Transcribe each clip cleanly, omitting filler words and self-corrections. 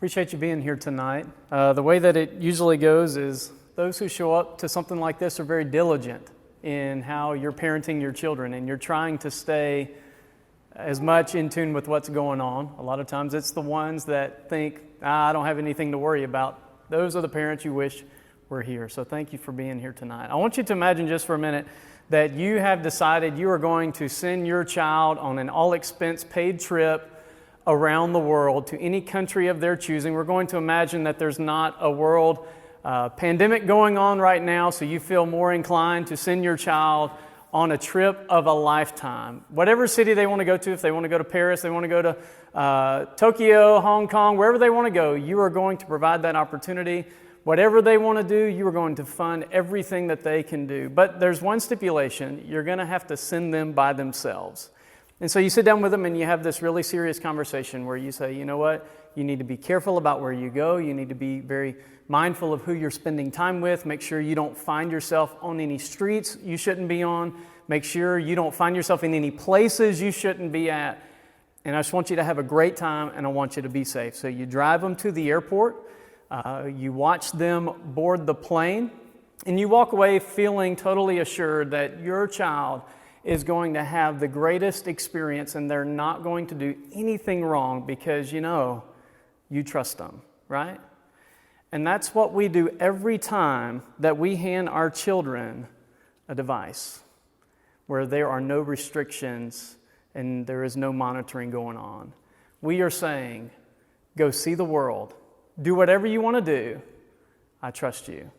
Appreciate you being here tonight. The way that it usually goes is those who show up to something like this are very diligent in how you're parenting your children, and you're trying to stay as much in tune with what's going on. A lot of times it's the ones that think, I don't have anything to worry about. Those are the parents you wish were here. So thank you for being here tonight. I want you to imagine just for a minute that you have decided you are going to send your child on an all-expense paid trip around the world to any country of their choosing. We're going to imagine that there's not a world pandemic going on right now, so you feel more inclined to send your child on a trip of a lifetime. Whatever city they want to go to, if they want to go to Paris, they want to go to Tokyo, Hong Kong, wherever they want to go, you are going to provide that opportunity. Whatever they want to do, you are going to fund everything that they can do. But there's one stipulation: you're going to have to send them by themselves. And so you sit down with them and you have this really serious conversation where you say, you know what, you need to be careful about where you go. You need to be very mindful of who you're spending time with. Make sure you don't find yourself on any streets you shouldn't be on. Make sure you don't find yourself in any places you shouldn't be at. And I just want you to have a great time, and I want you to be safe. So you drive them to the airport, you watch them board the plane, and you walk away feeling totally assured that your child is going to have the greatest experience, and they're not going to do anything wrong because you trust them, right? And that's what we do every time that we hand our children a device where there are no restrictions and there is no monitoring going on. We are saying, go see the world. Do whatever you want to do. I trust you.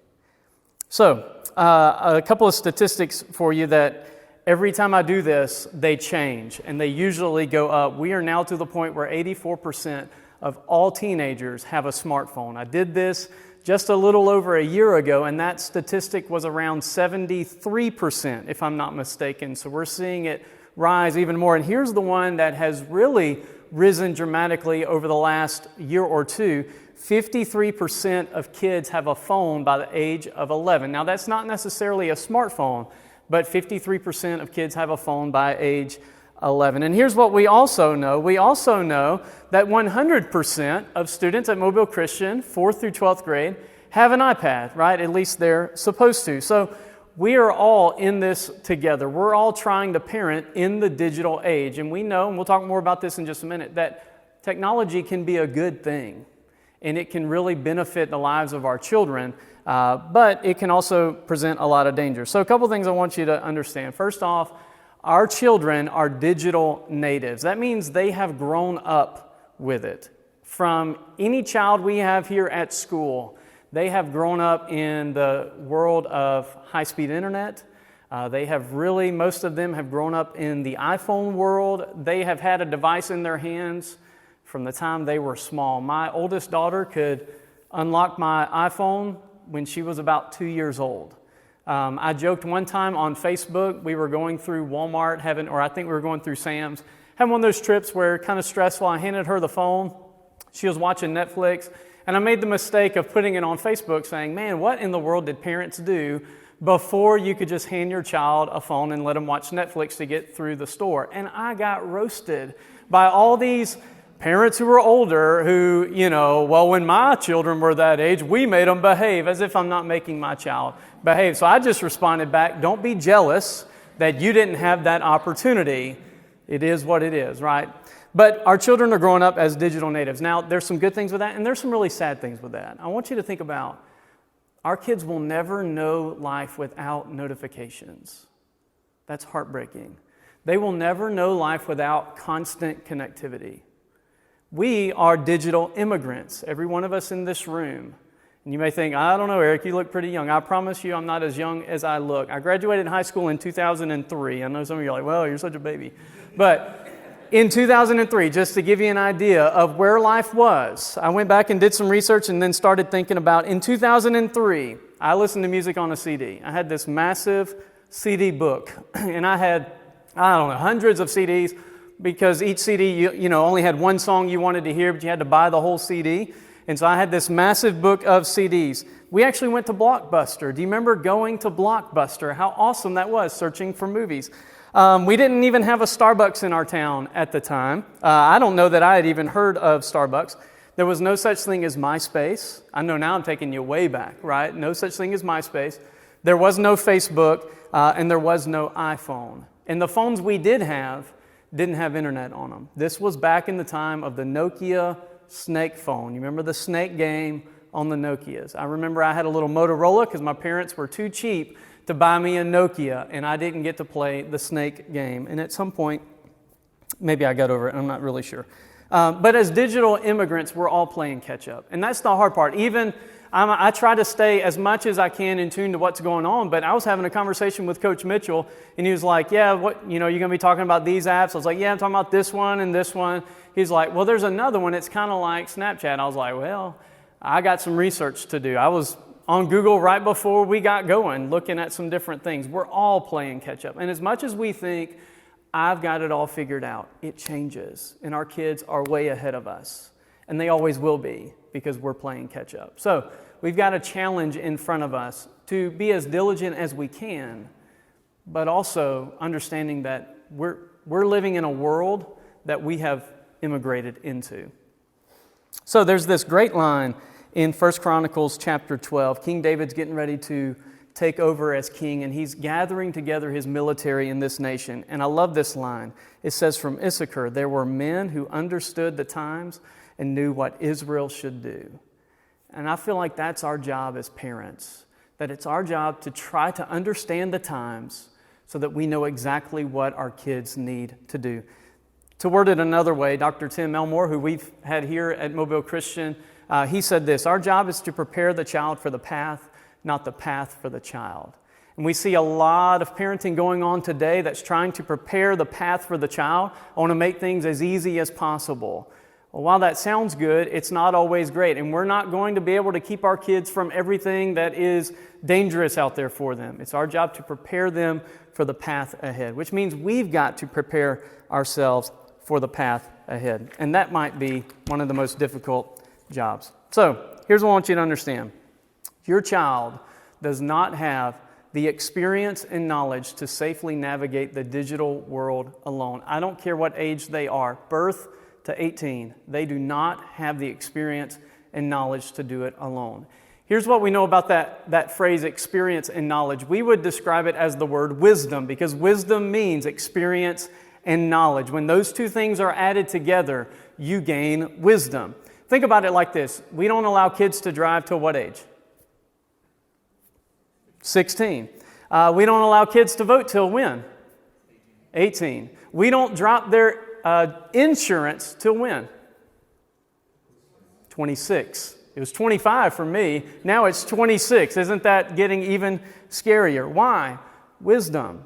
So, a couple of statistics for you that every time I do this, they change, and they usually go up. We are now to the point where 84% of all teenagers have a smartphone. I did this just a little over a year ago, and that statistic was around 73%, if I'm not mistaken. So we're seeing it rise even more. And here's the one that has really risen dramatically over the last year or two. 53% of kids have a phone by the age of 11. Now, that's not necessarily a smartphone, but 53% of kids have a phone by age 11. And here's what we also know. We also know that 100% of students at Mobile Christian, 4th through 12th grade, have an iPad, right? At least they're supposed to. So we are all in this together. We're all trying to parent in the digital age. And we know, and we'll talk more about this in just a minute, that technology can be a good thing. And it can really benefit the lives of our children. But it can also present a lot of danger. So a couple things I want you to understand. First off, our children are digital natives. That means they have grown up with it. From any child we have here at school, they have grown up in the world of high-speed internet. Most of them have grown up in the iPhone world. They have had a device in their hands from the time they were small. My oldest daughter could unlock my iPhone when she was about 2 years old. I joked one time on Facebook, we were going through Walmart, I think we were going through Sam's, having one of those trips where kind of stressful. I handed her the phone. She was watching Netflix, and I made the mistake of putting it on Facebook saying, man, what in the world did parents do before you could just hand your child a phone and let them watch Netflix to get through the store? And I got roasted by all these parents who were older who, when my children were that age, we made them behave, as if I'm not making my child behave. So I just responded back, don't be jealous that you didn't have that opportunity. It is what it is, right? But our children are growing up as digital natives. Now, there's some good things with that, and there's some really sad things with that. I want you to think about, our kids will never know life without notifications. That's heartbreaking. They will never know life without constant connectivity. We are digital immigrants, every one of us in this room. And you may think, I don't know, Eric, you look pretty young. I promise you I'm not as young as I look. I graduated high school in 2003. I know some of you are like, well, you're such a baby. But in 2003, just to give you an idea of where life was, I went back and did some research and then started thinking about, in 2003, I listened to music on a CD. I had this massive CD book, and I had, hundreds of CDs, because each CD, you only had one song you wanted to hear, but you had to buy the whole CD. And so I had this massive book of CDs. We actually went to Blockbuster. Do you remember going to Blockbuster? How awesome that was, searching for movies. We didn't even have a Starbucks in our town at the time. I don't know that I had even heard of Starbucks. There was no such thing as MySpace. I know now I'm taking you way back, right? No such thing as MySpace. There was no Facebook, and there was no iPhone. And the phones we did have didn't have internet on them. This was back in the time of the Nokia snake phone. You remember the snake game on the Nokias? I remember I had a little Motorola because my parents were too cheap to buy me a Nokia, and I didn't get to play the snake game. And at some point, maybe I got over it, I'm not really sure. But as digital immigrants, we're all playing catch up. And that's the hard part. Even I try to stay as much as I can in tune to what's going on, but I was having a conversation with Coach Mitchell, and he was like, yeah, you're going to be talking about these apps? I was like, yeah, I'm talking about this one and this one. He's like, well, there's another one. It's kind of like Snapchat. I was like, well, I got some research to do. I was on Google right before we got going, looking at some different things. We're all playing catch up. And as much as we think, I've got it all figured out, it changes. And our kids are way ahead of us. And they always will be because we're playing catch up. So we've got a challenge in front of us to be as diligent as we can, but also understanding that we're living in a world that we have immigrated into. So there's this great line in 1 Chronicles chapter 12. King David's getting ready to take over as king, and he's gathering together his military in this nation. And I love this line. It says, from Issachar, there were men who understood the times and knew what Israel should do. And I feel like that's our job as parents, that it's our job to try to understand the times so that we know exactly what our kids need to do. To word it another way, Dr. Tim Elmore, who we've had here at Mobile Christian, he said this, our job is to prepare the child for the path, not the path for the child. And we see a lot of parenting going on today that's trying to prepare the path for the child. I want to make things as easy as possible. Well, while that sounds good, it's not always great. And we're not going to be able to keep our kids from everything that is dangerous out there for them. It's our job to prepare them for the path ahead, which means we've got to prepare ourselves for the path ahead. And that might be one of the most difficult jobs. So here's what I want you to understand. Your child does not have the experience and knowledge to safely navigate the digital world alone. I don't care what age they are, birth to 18, they do not have the experience and knowledge to do it alone. Here's what we know about that phrase, experience and knowledge. We would describe it as the word wisdom, because wisdom means experience and knowledge. When those two things are added together, you gain wisdom. Think about it like this. We don't allow kids to drive till what age? 16. We don't allow kids to vote till when? 18. We don't drop their insurance till when? 26. It was 25 for me. Now it's 26. Isn't that getting even scarier? Why? Wisdom.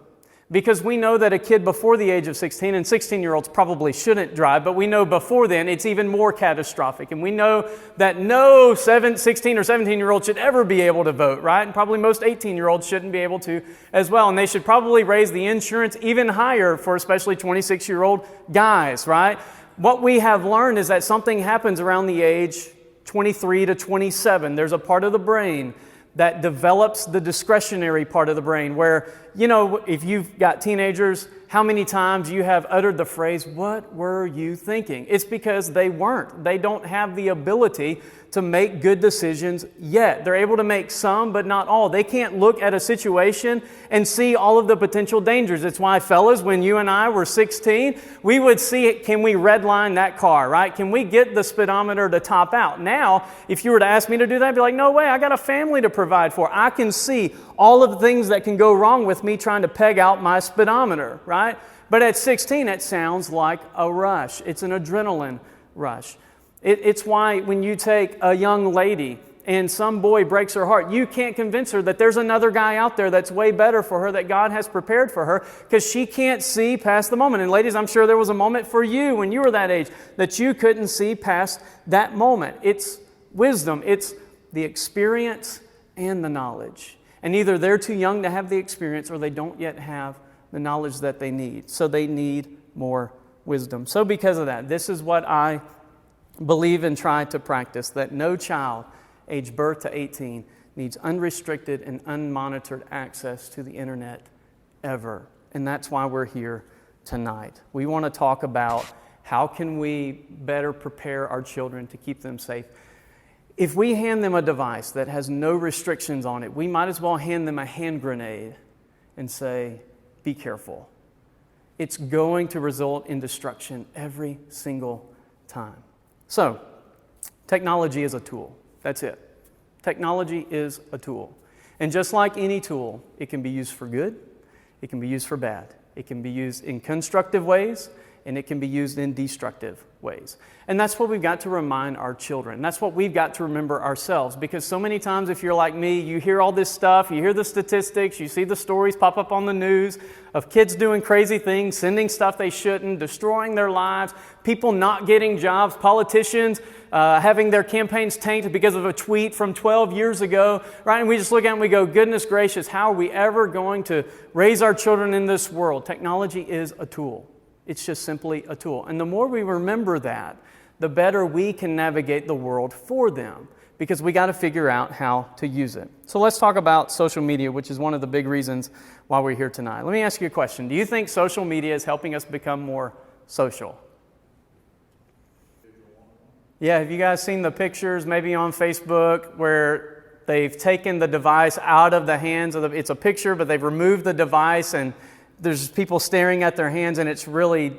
Because we know that a kid before the age of 16, and 16-year-olds probably shouldn't drive, but we know before then it's even more catastrophic. And we know that no 16 or 17-year-old should ever be able to vote, right? And probably most 18-year-olds shouldn't be able to as well. And they should probably raise the insurance even higher for especially 26-year-old guys, right? What we have learned is that something happens around the age 23 to 27. There's a part of the brain that develops the discretionary part of the brain where, if you've got teenagers, how many times you have uttered the phrase, what were you thinking? It's because they weren't. They don't have the ability to make good decisions yet. They're able to make some, but not all. They can't look at a situation and see all of the potential dangers. It's why, fellas, when you and I were 16, we would see it, can we redline that car, right? Can we get the speedometer to top out? Now, if you were to ask me to do that, I'd be like, no way, I got a family to provide for. I can see all of the things that can go wrong with me trying to peg out my speedometer, right? But at 16, it sounds like a rush. It's an adrenaline rush. It's why when you take a young lady and some boy breaks her heart, you can't convince her that there's another guy out there that's way better for her, that God has prepared for her, because she can't see past the moment. And ladies, I'm sure there was a moment for you when you were that age that you couldn't see past that moment. It's wisdom. It's the experience and the knowledge. And either they're too young to have the experience or they don't yet have the knowledge that they need. So they need more wisdom. So because of that, this is what I believe and try to practice, that no child aged birth to 18 needs unrestricted and unmonitored access to the internet ever. And that's why we're here tonight. We want to talk about How can we better prepare our children to keep them safe? If we hand them a device that has no restrictions on it, we might as well hand them a hand grenade and say, be careful. It's going to result in destruction every single time. So, technology is a tool. That's it. Technology is a tool. And just like any tool, it can be used for good, it can be used for bad. It can be used in constructive ways, and it can be used in destructive ways. And that's what we've got to remind our children. That's what we've got to remember ourselves, because so many times, if you're like me, you hear all this stuff, you hear the statistics, you see the stories pop up on the news of kids doing crazy things, sending stuff they shouldn't, destroying their lives, people not getting jobs, politicians having their campaigns tainted because of a tweet from 12 years ago, right? And we just look at it and we go, goodness gracious, how are we ever going to raise our children in this world? Technology is a tool. It's just simply a tool. And the more we remember that, the better we can navigate the world for them, because we got to figure out how to use it. So let's talk about social media, which is one of the big reasons why we're here tonight. Let me ask you a question. Do you think social media is helping us become more social? Yeah, have you guys seen the pictures maybe on Facebook where they've taken the device out of the hands of it's a picture, but they've removed the device and there's people staring at their hands, and it's really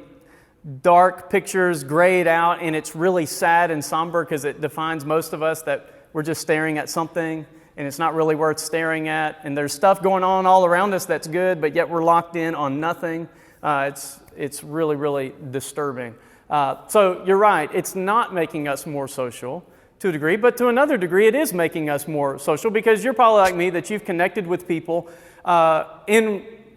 dark pictures, grayed out, and it's really sad and somber because it defines most of us that we're just staring at something and it's not really worth staring at. And there's stuff going on all around us that's good, but yet we're locked in on nothing. It's really, really disturbing. So you're right, it's not making us more social to a degree, but to another degree it is making us more social, because you're probably like me, that you've connected with people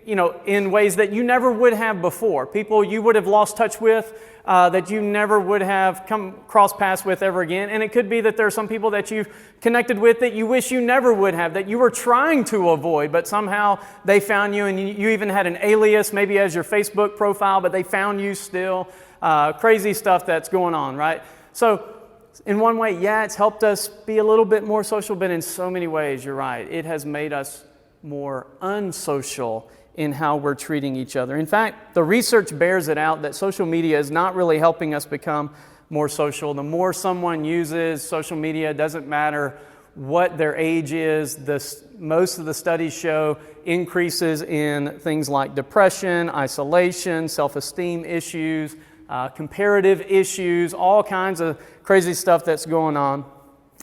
in ways that you never would have before. People you would have lost touch with, that you never would have come cross paths with ever again. And it could be that there are some people that you've connected with that you wish you never would have, that you were trying to avoid, but somehow they found you, and you even had an alias maybe as your Facebook profile, but they found you still. Crazy stuff that's going on, right? So in one way, yeah, it's helped us be a little bit more social, but in so many ways, you're right, it has made us more unsocial in how we're treating each other. In fact, the research bears it out that social media is not really helping us become more social. The more someone uses social media, it doesn't matter what their age is, most of the studies show increases in things like depression, isolation, self-esteem issues, comparative issues, all kinds of crazy stuff that's going on.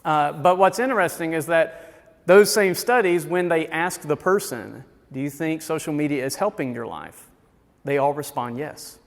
But what's interesting is that those same studies, when they ask the person, do you think social media is helping your life? They all respond yes.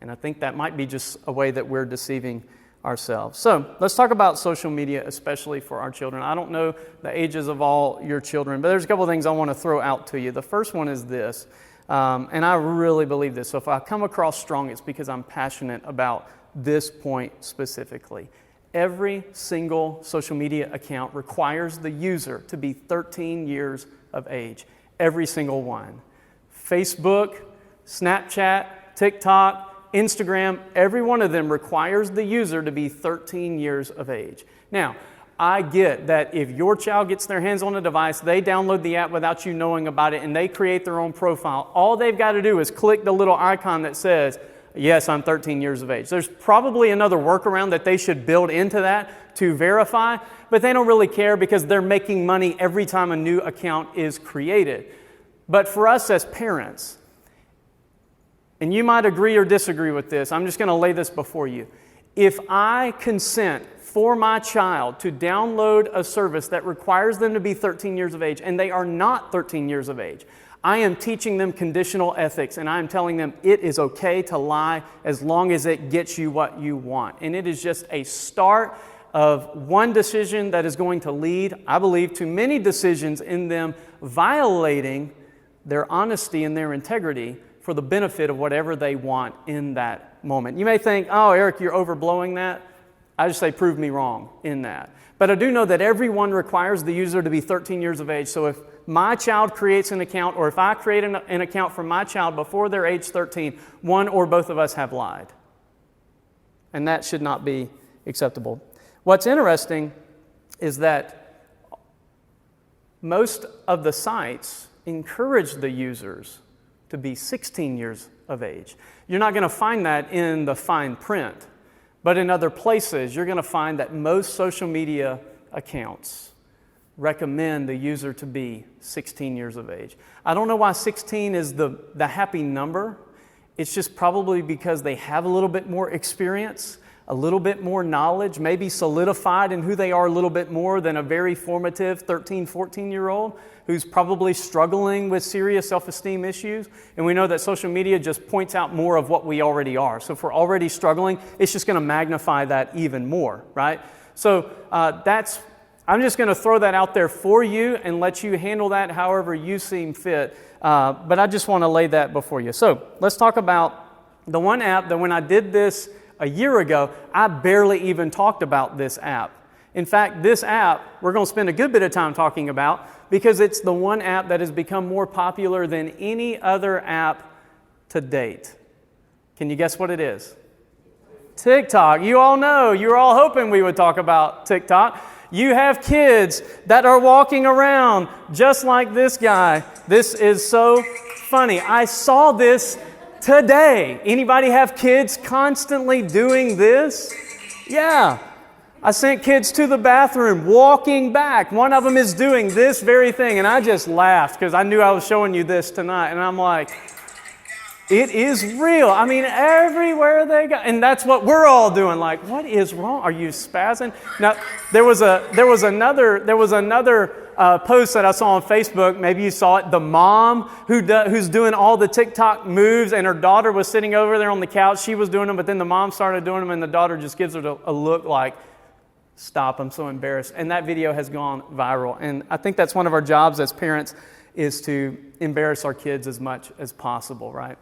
And I think that might be just a way that we're deceiving ourselves. So let's talk about social media, especially for our children. I don't know the ages of all your children, but there's a couple of things I want to throw out to you. The first one is this, and I really believe this. So if I come across strong, it's because I'm passionate about this point specifically. Every single social media account requires the user to be 13 years of age. Every single one. Facebook, Snapchat, TikTok, Instagram, every one of them requires the user to be 13 years of age. Now, I get that if your child gets their hands on a device, they download the app without you knowing about it, and they create their own profile. All they've got to do is click the little icon that says, yes, I'm 13 years of age. There's probably another workaround that they should build into that to verify, but they don't really care because they're making money every time a new account is created. But for us as parents, and you might agree or disagree with this, I'm just going to lay this before you. If I consent for my child to download a service that requires them to be 13 years of age, and they are not 13 years of age, I am teaching them conditional ethics, and I am telling them it is okay to lie as long as it gets you what you want. And it is just a start of one decision that is going to lead, I believe, to many decisions in them violating their honesty and their integrity for the benefit of whatever they want in that moment. You may think, oh, Eric, you're overblowing that. I just say, prove me wrong in that. But I do know that everyone requires the user to be 13 years of age. So if my child creates an account, or if I create an account for my child before they're age 13, one or both of us have lied. And that should not be acceptable. What's interesting is that most of the sites encourage the users to be 16 years of age. You're not going to find that in the fine print, but in other places, you're going to find that most social media accounts recommend the user to be 16 years of age. I don't know why 16 is the happy number. It's just probably because they have a little bit more experience, a little bit more knowledge, maybe solidified in who they are a little bit more than a very formative 13, 14-year-old who's probably struggling with serious self-esteem issues. And we know that social media just points out more of what we already are. So if we're already struggling, it's just going to magnify that even more, right? So I'm just going to throw that out there for you and let you handle that however you seem fit. But I just want to lay that before you. So let's talk about the one app that when I did this a year ago, I barely even talked about this app. In fact, this app we're going to spend a good bit of time talking about because it's the one app that has become more popular than any other app to date. Can you guess what it is? TikTok. You all know. You were all hoping we would talk about TikTok. You have kids that are walking around just like this guy. This is so funny. I saw this today. Anybody have kids constantly doing this? Yeah. I sent kids to the bathroom, walking back. One of them is doing this very thing. And I just laughed because I knew I was showing you this tonight. And I'm like, it is real. I mean, everywhere they go. And that's what we're all doing. Like, what is wrong? Are you spazzing? Now, there was another post that I saw on Facebook. Maybe you saw it. The mom who's doing all the TikTok moves, and her daughter was sitting over there on the couch. She was doing them, but then the mom started doing them, and the daughter just gives her a look like, stop, I'm so embarrassed. And that video has gone viral. And I think that's one of our jobs as parents is to embarrass our kids as much as possible, right?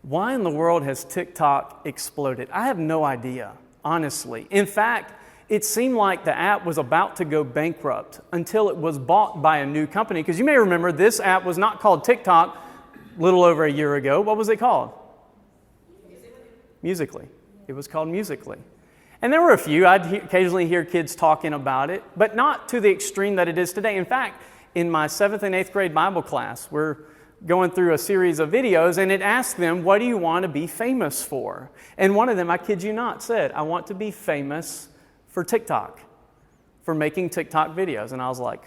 Why in the world has TikTok exploded? I have no idea, honestly. In fact, it seemed like the app was about to go bankrupt until it was bought by a new company. Because you may remember this app was not called TikTok a little over a year ago. What was it called? Musical.ly. It was called Musical.ly. And there were a few. I'd occasionally hear kids talking about it, but not to the extreme that it is today. In fact, in my 7th and 8th grade Bible class, we're going through a series of videos, and it asked them, what do you want to be famous for? And one of them, I kid you not, said, I want to be famous for TikTok, for making TikTok videos. And I was like,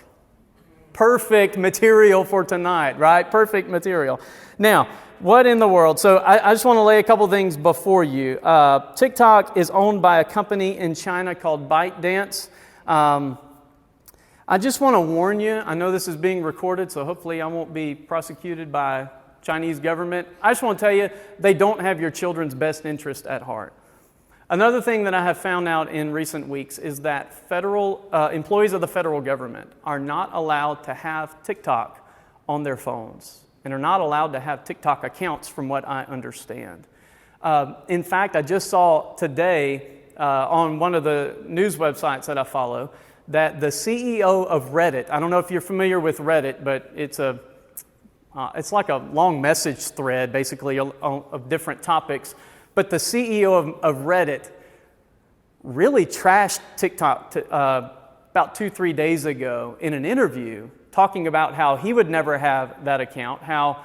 perfect material for tonight, right? Perfect material. Now, what in the world? So I just want to lay a couple things before you. TikTok is owned by a company in China called ByteDance. I just want to warn you, I know this is being recorded, so hopefully I won't be prosecuted by Chinese government. I just want to tell you, they don't have your children's best interest at heart. Another thing that I have found out in recent weeks is that federal employees of the federal government are not allowed to have TikTok on their phones and are not allowed to have TikTok accounts from what I understand. In fact, I just saw today on one of the news websites that I follow that the CEO of Reddit, I don't know if you're familiar with Reddit, but it's like a long message thread basically of different topics. But the CEO of Reddit really trashed TikTok about 2-3 days ago in an interview, talking about how he would never have that account, how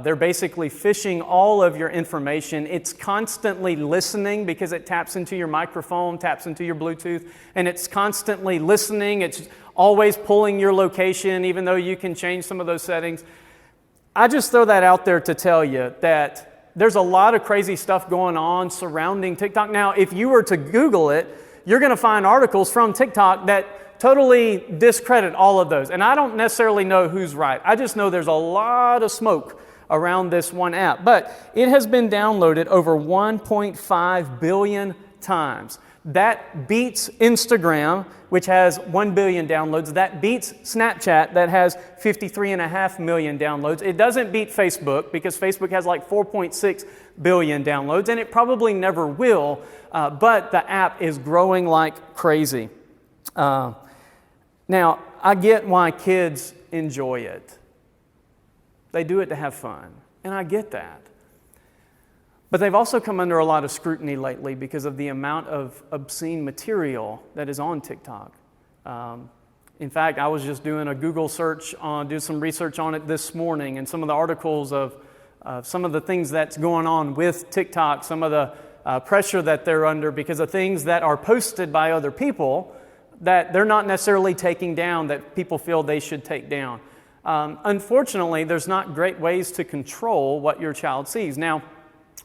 they're basically phishing all of your information. It's constantly listening because it taps into your microphone, taps into your Bluetooth, and it's constantly listening. It's always pulling your location, even though you can change some of those settings. I just throw that out there to tell you that there's a lot of crazy stuff going on surrounding TikTok. Now, if you were to Google it, you're going to find articles from TikTok that totally discredit all of those. And I don't necessarily know who's right. I just know there's a lot of smoke around this one app. But it has been downloaded over 1.5 billion times. That beats Instagram, which has 1 billion downloads. That beats Snapchat, that has 53.5 million downloads. It doesn't beat Facebook because Facebook has like 4.6 billion downloads, and it probably never will, but the app is growing like crazy. Now, I get why kids enjoy it. They do it to have fun, and I get that. But they've also come under a lot of scrutiny lately because of the amount of obscene material that is on TikTok. In fact, I was just doing a Google search do some research on it this morning, and some of the articles of some of the things that's going on with TikTok, some of the pressure that they're under because of things that are posted by other people that they're not necessarily taking down, that people feel they should take down. Unfortunately, there's not great ways to control what your child sees. Now,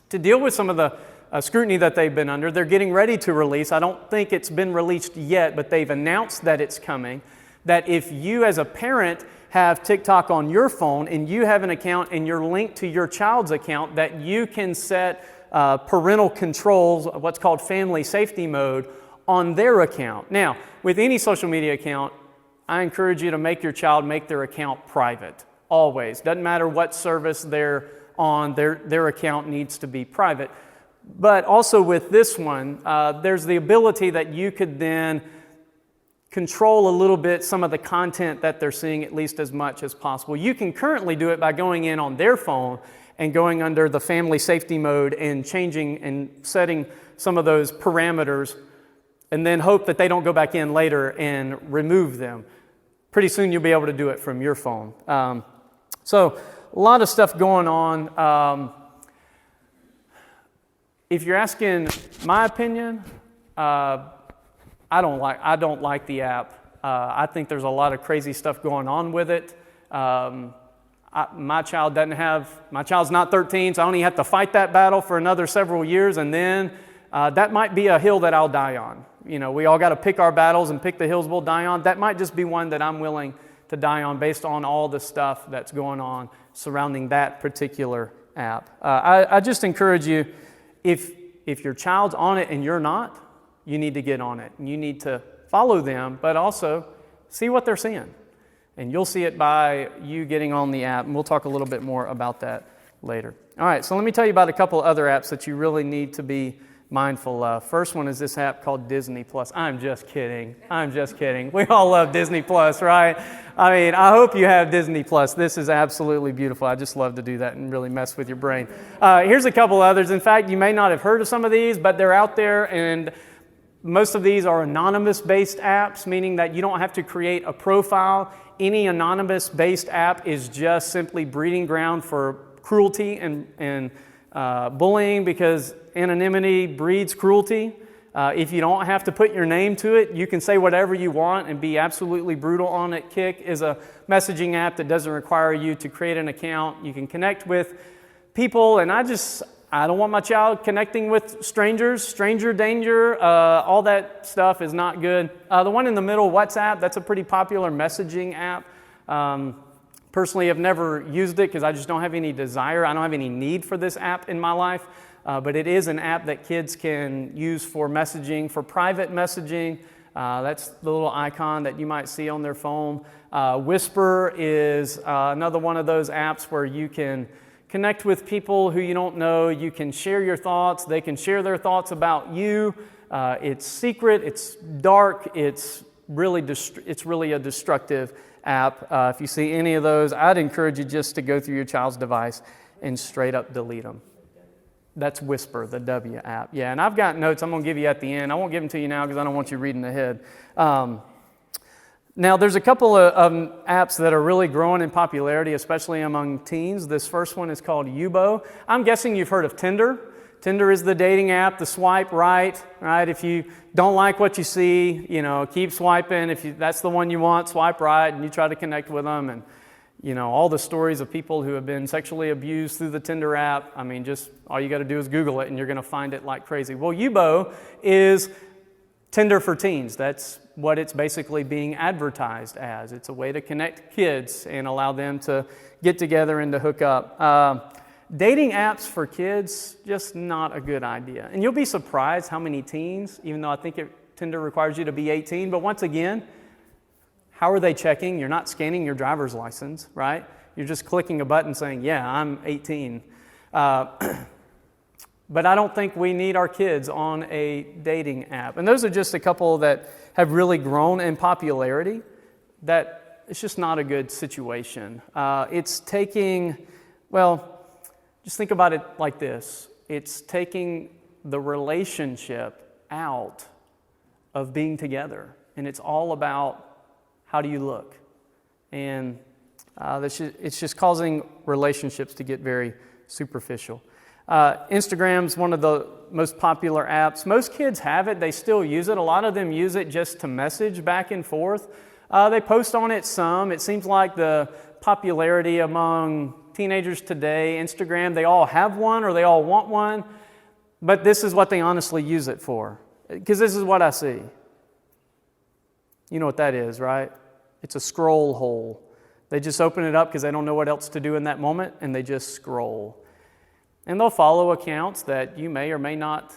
to deal with some of the scrutiny that they've been under, they're getting ready to release. I don't think it's been released yet, but they've announced that it's coming. That if you as a parent have TikTok on your phone and you have an account and you're linked to your child's account, that you can set parental controls, what's called family safety mode, on their account. Now, with any social media account, I encourage you to make your child make their account private, always. Doesn't matter what service they're on, their account needs to be private. But also with this one, there's the ability that you could then control a little bit some of the content that they're seeing, at least as much as possible. You can currently do it by going in on their phone and going under the family safety mode and changing and setting some of those parameters, and then hope that they don't go back in later and remove them. Pretty soon you'll be able to do it from your phone. So a lot of stuff going on. If you're asking my opinion, I don't like the app. I think there's a lot of crazy stuff going on with it. My child's not 13, so I only have to fight that battle for another several years, and then that might be a hill that I'll die on. You know, we all got to pick our battles and pick the hills we'll die on. That might just be one that I'm willing to die on based on all the stuff that's going on surrounding that particular app. I just encourage you, if your child's on it and you're not, you need to get on it. And you need to follow them, but also see what they're seeing. And you'll see it by you getting on the app, and we'll talk a little bit more about that later. All right, so let me tell you about a couple other apps that you really need to be mindful of. First one is this app called Disney Plus. I'm just kidding. We all love Disney Plus, right? I mean, I hope you have Disney Plus. This is absolutely beautiful. I just love to do that and really mess with your brain. Here's a couple others. In fact, you may not have heard of some of these, but they're out there, and most of these are anonymous-based apps, meaning that you don't have to create a profile. Any anonymous-based app is just simply breeding ground for cruelty and bullying, because anonymity breeds cruelty. If you don't have to put your name to it, you can say whatever you want and be absolutely brutal on it. Kik is a messaging app that doesn't require you to create an account. You can connect with people, and I don't want my child connecting with strangers, stranger danger, all that stuff is not good. The one in the middle, WhatsApp, that's a pretty popular messaging app. Personally, I've never used it because I just don't have any desire. I don't have any need for this app in my life. But it is an app that kids can use for messaging, for private messaging. That's the little icon that you might see on their phone. Whisper is another one of those apps where you can connect with people who you don't know. You can share your thoughts. They can share their thoughts about you. It's secret. It's dark. It's really a destructive app. If you see any of those, I'd encourage you just to go through your child's device and straight up delete them. That's Whisper, the W app. Yeah, and I've got notes I'm going to give you at the end. I won't give them to you now because I don't want you reading ahead. Now, there's a couple of apps that are really growing in popularity, especially among teens. This first one is called Yubo. I'm guessing you've heard of Tinder. Tinder is the dating app, the swipe right? If you don't like what you see, keep swiping. If that's the one you want, swipe right, and you try to connect with them. And, all the stories of people who have been sexually abused through the Tinder app, just all you got to do is Google it, and you're going to find it like crazy. Well, Yubo is Tinder for teens. That's what it's basically being advertised as. It's a way to connect kids and allow them to get together and to hook up. Dating apps for kids, just not a good idea. And you'll be surprised how many teens, even though I think Tinder requires you to be 18, but once again, how are they checking? You're not scanning your driver's license, right? You're just clicking a button saying, yeah, I'm 18. But I don't think we need our kids on a dating app. And those are just a couple that have really grown in popularity. That it's just not a good situation. It's taking, just think about it like this. It's taking the relationship out of being together. And it's all about how do you look. And it's just causing relationships to get very superficial. Instagram's one of the most popular apps. Most kids have it. They still use it. A lot of them use it just to message back and forth. They post on it some. It seems like the popularity among teenagers today, Instagram, they all have one or they all want one. But this is what they honestly use it for. Because this is what I see. You know what that is, right? It's a scroll hole. They just open it up because they don't know what else to do in that moment, and they just scroll. And they'll follow accounts that you may or may not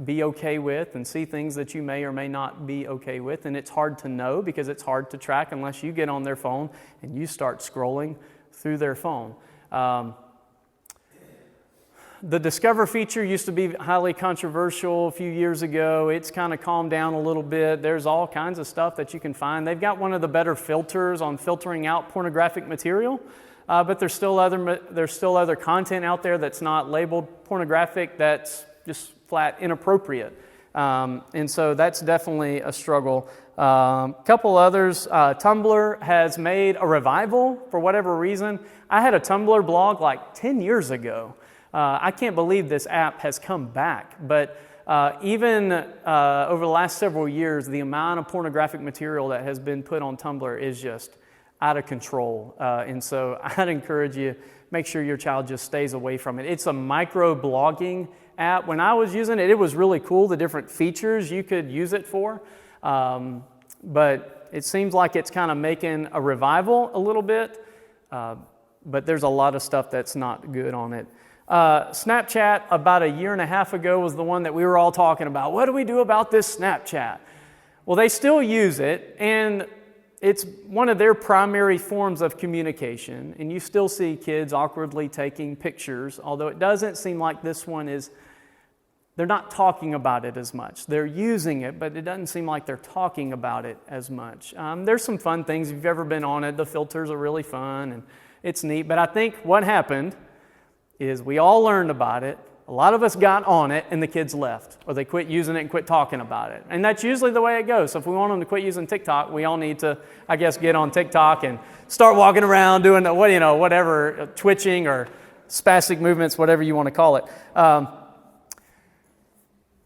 be okay with and see things that you may or may not be okay with. And it's hard to know because it's hard to track unless you get on their phone and you start scrolling through their phone. The Discover feature used to be highly controversial a few years ago. It's kind of calmed down a little bit. There's all kinds of stuff that you can find. They've got one of the better filters on filtering out pornographic material, but there's still other content out there that's not labeled pornographic that's just flat inappropriate. And so that's definitely a struggle. Couple others, Tumblr has made a revival for whatever reason. I had a Tumblr blog like 10 years ago. I can't believe this app has come back, but even over the last several years, the amount of pornographic material that has been put on Tumblr is just out of control. And so I'd encourage you, make sure your child just stays away from it. It's a micro-blogging app. When I was using it, it was really cool, the different features you could use it for. But it seems like it's kind of making a revival a little bit, but there's a lot of stuff that's not good on it. Snapchat, about a year and a half ago, was the one that we were all talking about. What do we do about this Snapchat? Well, they still use it, and it's one of their primary forms of communication, and you still see kids awkwardly taking pictures, although it doesn't seem like this one is, they're not talking about it as much. They're using it, but it doesn't seem like they're talking about it as much. There's some fun things. If you've ever been on it, the filters are really fun, and it's neat. But I think what happened is we all learned about it, a lot of us got on it, and the kids left, or they quit using it and quit talking about it. And that's usually the way it goes. So if we want them to quit using TikTok, we all need to, I guess, get on TikTok and start walking around doing whatever, twitching or spastic movements, whatever you want to call it.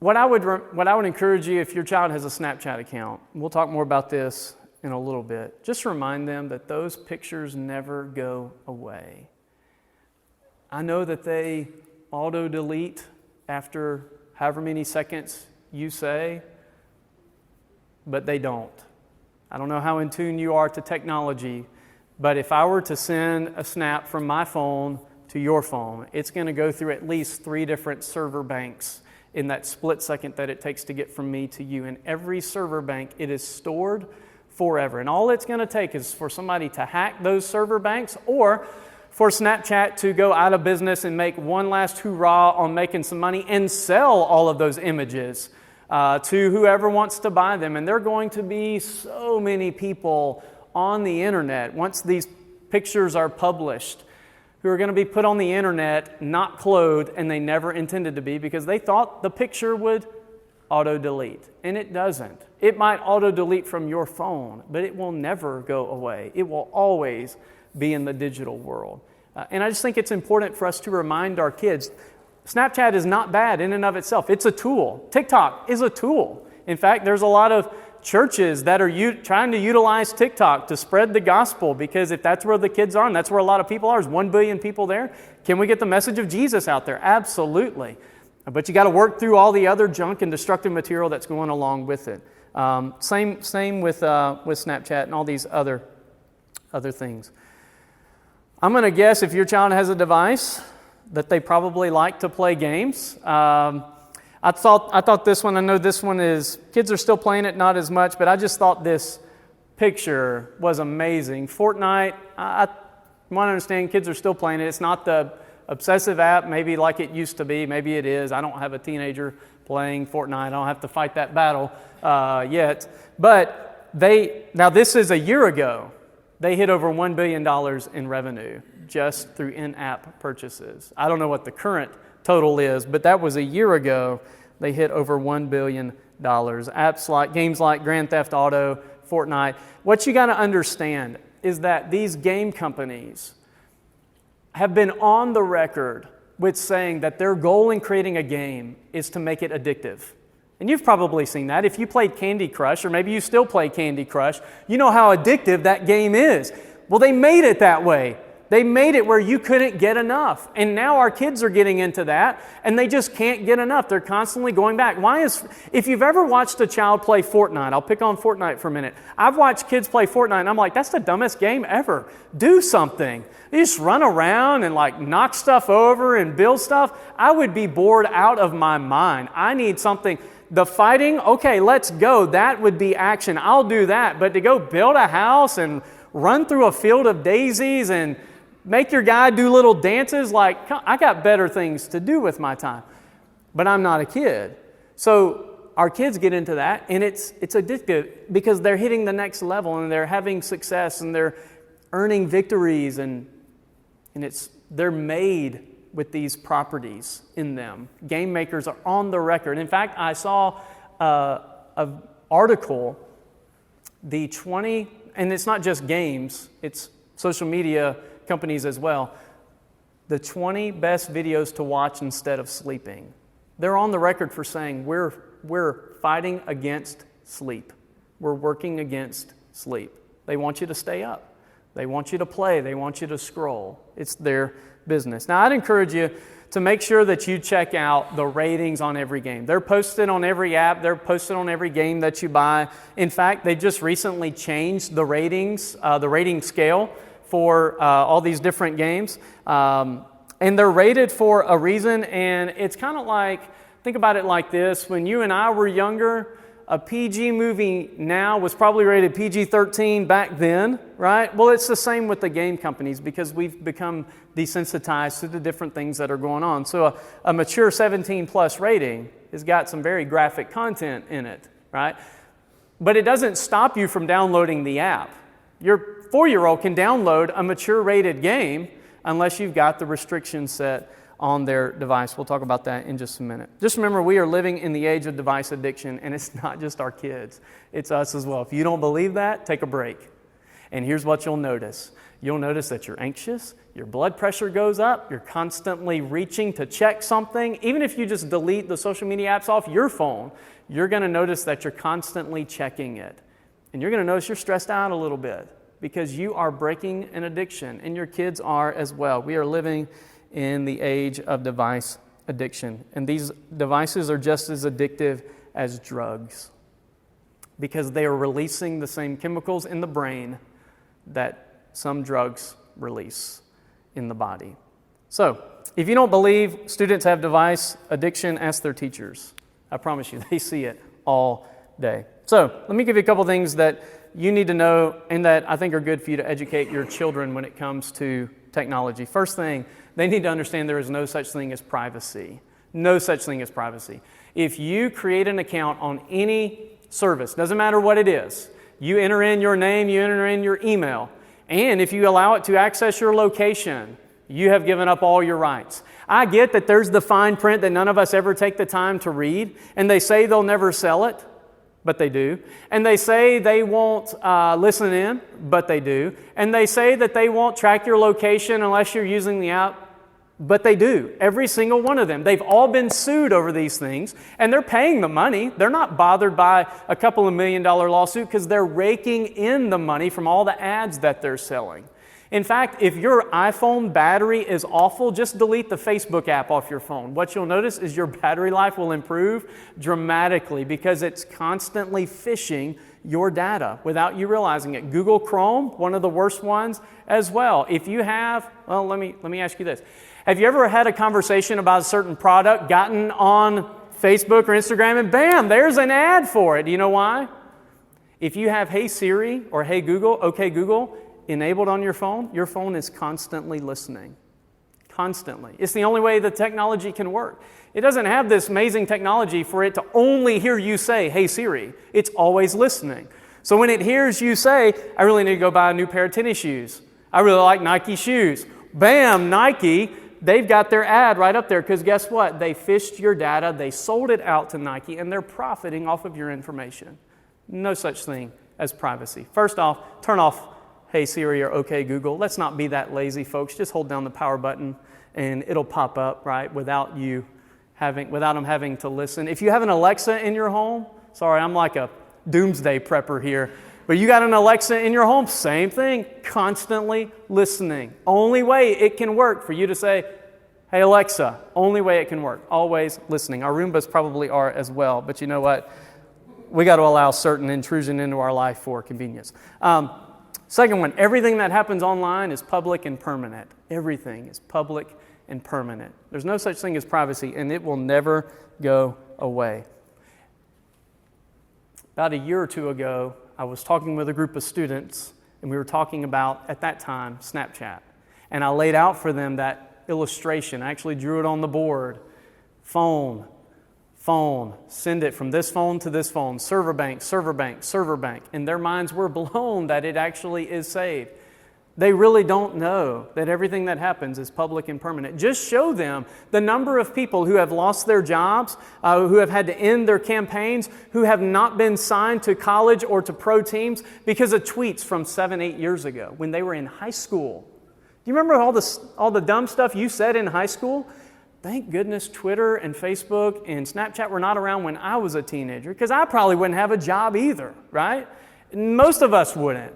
What I would encourage you, if your child has a Snapchat account, we'll talk more about this in a little bit, just remind them that those pictures never go away. I know that they auto-delete after however many seconds you say, but they don't. I don't know how in tune you are to technology, but if I were to send a snap from my phone to your phone, it's going to go through at least 3 different server banks in that split second that it takes to get from me to you. In every server bank, it is stored forever. And all it's going to take is for somebody to hack those server banks, or for Snapchat to go out of business and make one last hurrah on making some money and sell all of those images to whoever wants to buy them. And there are going to be so many people on the internet, once these pictures are published, who are going to be put on the internet not clothed, and they never intended to be, because they thought the picture would auto-delete. And it doesn't. It might auto-delete from your phone, but it will never go away. It will always be in the digital world. And I just think it's important for us to remind our kids, Snapchat is not bad in and of itself. It's a tool. TikTok is a tool. In fact, there's a lot of churches that are trying to utilize TikTok to spread the gospel, because if that's where the kids are, and that's where a lot of people are, there's 1 billion people there, can we get the message of Jesus out there? Absolutely. But you got to work through all the other junk and destructive material that's going along with it. Same with Snapchat and all these other things. I'm going to guess if your child has a device that they probably like to play games. I thought this one, I know this one is, kids are still playing it, not as much, but I just thought this picture was amazing. Fortnite, I want to understand kids are still playing it. It's not the obsessive app, maybe like it used to be. Maybe it is. I don't have a teenager playing Fortnite. I don't have to fight that battle yet. But now this is a year ago. They hit over $1 billion in revenue just through in-app purchases. I don't know what the current total is, but that was a year ago. They hit over $1 billion. Games like Grand Theft Auto, Fortnite. What you got to understand is that these game companies have been on the record with saying that their goal in creating a game is to make it addictive. And you've probably seen that. If you played Candy Crush, or maybe you still play Candy Crush, you know how addictive that game is. Well, they made it that way. They made it where you couldn't get enough. And now our kids are getting into that, and they just can't get enough. They're constantly going back. If you've ever watched a child play Fortnite, I'll pick on Fortnite for a minute. I've watched kids play Fortnite, and I'm like, that's the dumbest game ever. Do something. You just run around and knock stuff over and build stuff. I would be bored out of my mind. I need something. The fighting, okay, let's go. That would be action. I'll do that. But to go build a house and run through a field of daisies and make your guy do little dances, I got better things to do with my time. But I'm not a kid. So our kids get into that, and it's addictive because they're hitting the next level, and they're having success, and they're earning victories, and they're made with these properties in them. Game makers are on the record. In fact, I saw an article, and it's not just games, it's social media companies as well, the 20 best videos to watch instead of sleeping. They're on the record for saying we're fighting against sleep. We're working against sleep. They want you to stay up. They want you to play. They want you to scroll. It's their business. Now, I'd encourage you to make sure that you check out the ratings on every game. They're posted on every app. They're posted on every game that you buy. In fact, they just recently changed the ratings, the rating scale for all these different games. And they're rated for a reason, and it's kind of think about it like this. When you and I were younger, a PG movie now was probably rated PG-13 back then, right? Well, it's the same with the game companies because we've become desensitized to the different things that are going on. So a mature 17-plus rating has got some very graphic content in it, right? But it doesn't stop you from downloading the app. Your 4-year-old can download a mature rated game unless you've got the restrictions set on their device. We'll talk about that in just a minute. Just remember, we are living in the age of device addiction, and it's not just our kids. It's us as well. If you don't believe that, take a break. And here's what you'll notice. You'll notice that you're anxious, your blood pressure goes up, you're constantly reaching to check something. Even if you just delete the social media apps off your phone, you're going to notice that you're constantly checking it. And you're going to notice you're stressed out a little bit because you are breaking an addiction, and your kids are as well. We are living in the age of device addiction. And these devices are just as addictive as drugs because they are releasing the same chemicals in the brain that some drugs release in the body. So, if you don't believe students have device addiction, ask their teachers. I promise you, they see it all day. So, let me give you a couple things that you need to know and that I think are good for you to educate your children when it comes to technology. First thing, they need to understand there is no such thing as privacy. No such thing as privacy. If you create an account on any service, doesn't matter what it is, you enter in your name, you enter in your email, and if you allow it to access your location, you have given up all your rights. I get that there's the fine print that none of us ever take the time to read, and they say they'll never sell it, but they do. And they say they won't listen in, but they do. And they say that they won't track your location unless you're using the app, but they do. Every single one of them. They've all been sued over these things, and they're paying the money. They're not bothered by a couple of $1 million lawsuit because they're raking in the money from all the ads that they're selling. In fact, if your iPhone battery is awful, just delete the Facebook app off your phone. What you'll notice is your battery life will improve dramatically because it's constantly phishing your data without you realizing it. Google Chrome, one of the worst ones as well. If you have, well, let me ask you this. Have you ever had a conversation about a certain product, gotten on Facebook or Instagram, and bam, there's an ad for it? Do you know why? If you have Hey Siri or Hey Google, OK Google, enabled on your phone is constantly listening. Constantly. It's the only way the technology can work. It doesn't have this amazing technology for it to only hear you say, Hey Siri. It's always listening. So when it hears you say, I really need to go buy a new pair of tennis shoes. I really like Nike shoes. Bam, Nike, they've got their ad right up there because guess what? They fished your data, they sold it out to Nike, and they're profiting off of your information. No such thing as privacy. First off, turn off Hey Siri or OK Google. Let's not be that lazy, folks. Just hold down the power button and it'll pop up, right, without them having to listen. If you have an Alexa in your home, sorry, I'm like a doomsday prepper here, but you got an Alexa in your home, same thing, constantly listening. Only way it can work for you to say, hey Alexa, only way it can work, always listening. Our Roombas probably are as well, but you know what? We got to allow certain intrusion into our life for convenience. Second one, everything that happens online is public and permanent. Everything is public and permanent. There's no such thing as privacy, and it will never go away. About a year or two ago, I was talking with a group of students, and we were talking about, at that time, Snapchat. And I laid out for them that illustration. I actually drew it on the board. Phone, send it from this phone to this phone, server bank, server bank, server bank. And their minds were blown that it actually is saved. They really don't know that everything that happens is public and permanent. Just show them the number of people who have lost their jobs, who have had to end their campaigns, who have not been signed to college or to pro teams because of tweets from 7-8 years ago when they were in high school. Do you remember all the dumb stuff you said in high school? Thank goodness Twitter and Facebook and Snapchat were not around when I was a teenager, because I probably wouldn't have a job either, right? Most of us wouldn't.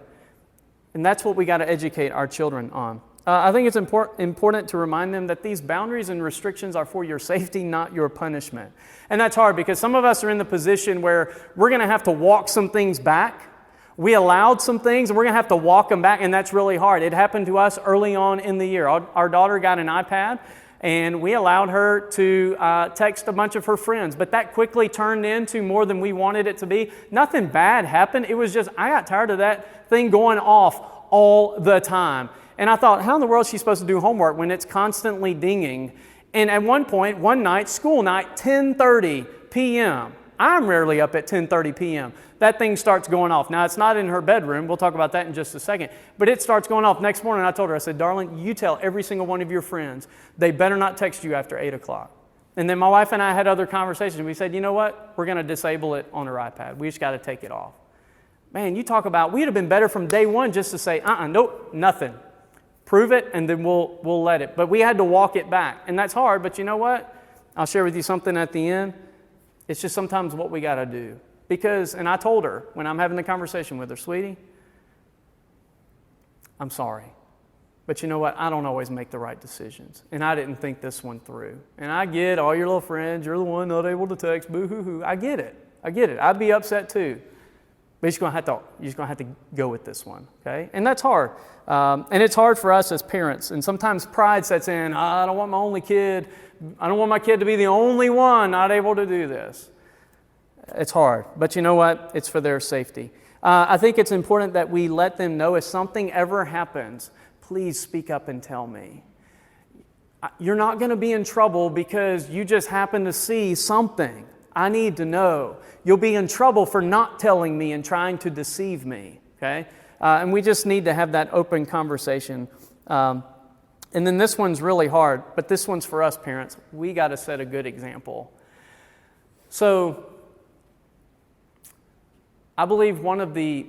And that's what we got to educate our children on. I think it's important to remind them that these boundaries and restrictions are for your safety, not your punishment. And that's hard because some of us are in the position where we're going to have to walk some things back. We allowed some things, and we're going to have to walk them back, and that's really hard. It happened to us early on in the year. Our daughter got an iPad, and we allowed her to text a bunch of her friends, but that quickly turned into more than we wanted it to be. Nothing bad happened. It was just, I got tired of that thing going off all the time. And I thought, how in the world is she supposed to do homework when it's constantly dinging? And at one point, one night, school night, 10:30 p.m., I'm rarely up at 10:30 p.m. That thing starts going off. Now, it's not in her bedroom. We'll talk about that in just a second. But it starts going off. Next morning, I told her, I said, darling, you tell every single one of your friends, they better not text you after 8 o'clock. And then my wife and I had other conversations. We said, you know what? We're going to disable it on her iPad. We just got to take it off. Man, you talk about, we'd have been better from day one just to say, nope, nothing. Prove it, and then we'll let it. But we had to walk it back. And that's hard, but you know what? I'll share with you something at the end. It's just sometimes what we got to do. Because, and I told her when I'm having the conversation with her, sweetie, I'm sorry. But you know what? I don't always make the right decisions. And I didn't think this one through. And I get all your little friends, you're the one not able to text, boo-hoo-hoo. I get it. I'd be upset too. But you're just going to have to go with this one, okay? And that's hard. And it's hard for us as parents. And sometimes pride sets in. I don't want my kid to be the only one not able to do this. It's hard. But you know what? It's for their safety. I think it's important that we let them know if something ever happens, please speak up and tell me. You're not going to be in trouble because you just happen to see something. I need to know. You'll be in trouble for not telling me and trying to deceive me, okay? And we just need to have that open conversation. And then this one's really hard, but this one's for us parents. We got to set a good example. So I believe one of the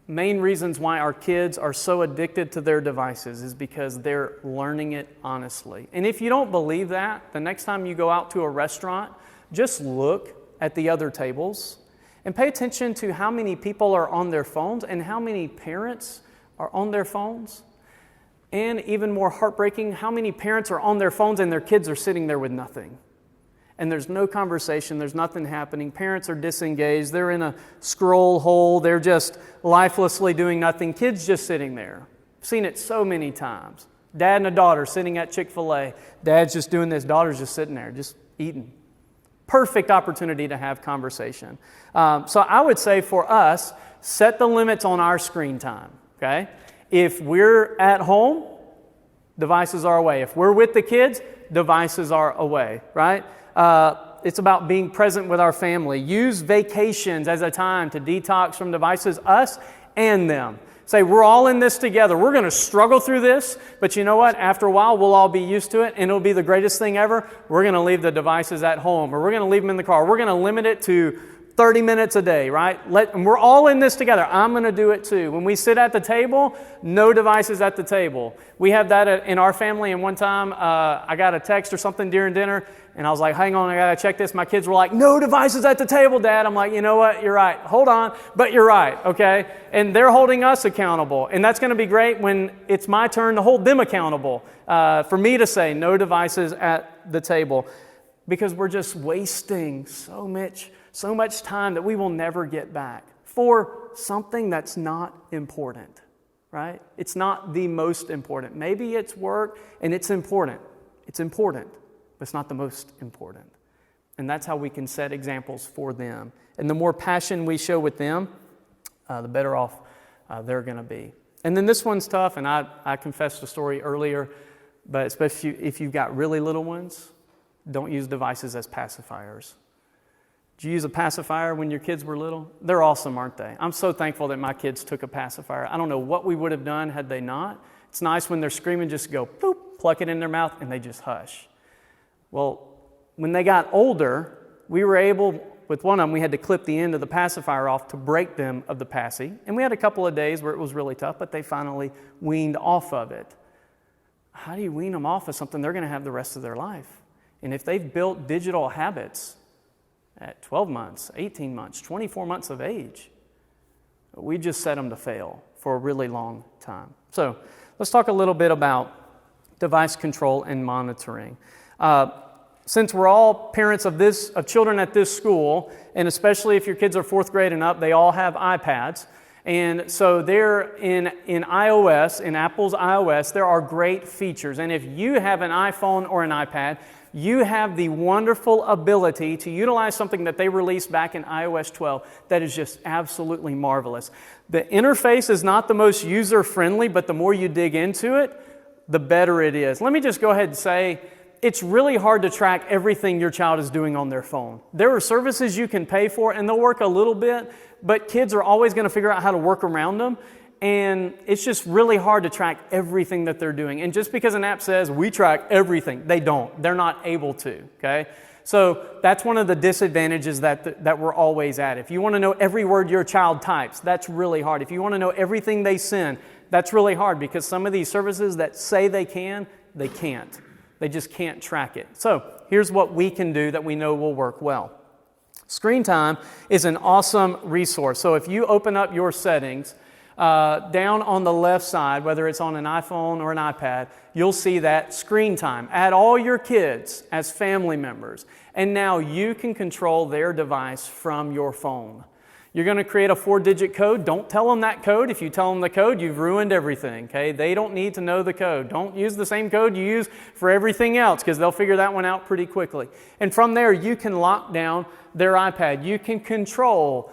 main reasons why our kids are so addicted to their devices is because they're learning it honestly. And if you don't believe that, the next time you go out to a restaurant, just look at the other tables and pay attention to how many people are on their phones and how many parents are on their phones. And even more heartbreaking, how many parents are on their phones and their kids are sitting there with nothing. And there's no conversation, there's nothing happening. Parents are disengaged, they're in a scroll hole, they're just lifelessly doing nothing. Kids just sitting there. I've seen it so many times. Dad and a daughter sitting at Chick-fil-A. Dad's just doing this, daughter's just sitting there, just eating. Perfect opportunity to have conversation. So I would say for us, set the limits on our screen time, okay? If we're at home, devices are away. If we're with the kids, devices are away, right? It's about being present with our family. Use vacations as a time to detox from devices, us and them. Say, we're all in this together. We're going to struggle through this, but you know what? After a while, we'll all be used to it, and it'll be the greatest thing ever. We're going to leave the devices at home, or we're going to leave them in the car. We're going to limit it to 30 minutes a day, right? And we're all in this together. I'm going to do it too. When we sit at the table, no devices at the table. We have that in our family, and one time I got a text or something during dinner, and I was like, hang on, I got to check this. My kids were like, no devices at the table, Dad. I'm like, you know what? You're right. Hold on, but you're right, okay? And they're holding us accountable, and that's going to be great when it's my turn to hold them accountable. For me to say no devices at the table, because we're just wasting so much time that we will never get back for something that's not important, right? It's not the most important. Maybe it's work and it's important. It's important, but it's not the most important. And that's how we can set examples for them. And the more passion we show with them, the better off they're going to be. And then this one's tough, and I confessed the story earlier, but especially if you've got really little ones, don't use devices as pacifiers. Did you use a pacifier when your kids were little? They're awesome, aren't they? I'm so thankful that my kids took a pacifier. I don't know what we would have done had they not. It's nice when they're screaming, just go, boop, pluck it in their mouth, and they just hush. Well, when they got older, we were able, with one of them, we had to clip the end of the pacifier off to break them of the passy. And we had a couple of days where it was really tough, but they finally weaned off of it. How do you wean them off of something they're going to have the rest of their life? And if they've built digital habits at 12 months, 18 months, 24 months of age, we just set them to fail for a really long time. So let's talk a little bit about device control and monitoring. Since we're all parents of children at this school, and especially if your kids are 4th grade and up, they all have iPads. And so there in iOS, in Apple's iOS, there are great features. And if you have an iPhone or an iPad, you have the wonderful ability to utilize something that they released back in iOS 12 that is just absolutely marvelous. The interface is not the most user-friendly, but the more you dig into it, the better it is. Let me just go ahead and say, it's really hard to track everything your child is doing on their phone. There are services you can pay for, and they'll work a little bit, but kids are always going to figure out how to work around them. And it's just really hard to track everything that they're doing. And just because an app says, we track everything, they don't. They're not able to, okay? So that's one of the disadvantages that we're always at. If you want to know every word your child types, that's really hard. If you want to know everything they send, that's really hard, because some of these services that say they can, they can't. They just can't track it. So here's what we can do that we know will work well. Screen time is an awesome resource. So if you open up your settings, down on the left side, whether it's on an iPhone or an iPad, you'll see that screen time. Add all your kids as family members, and now you can control their device from your phone. You're going to create a 4-digit code. Don't tell them that code. If you tell them the code, you've ruined everything, okay? They don't need to know the code. Don't use the same code you use for everything else, because they'll figure that one out pretty quickly. And from there, you can lock down their iPad. You can control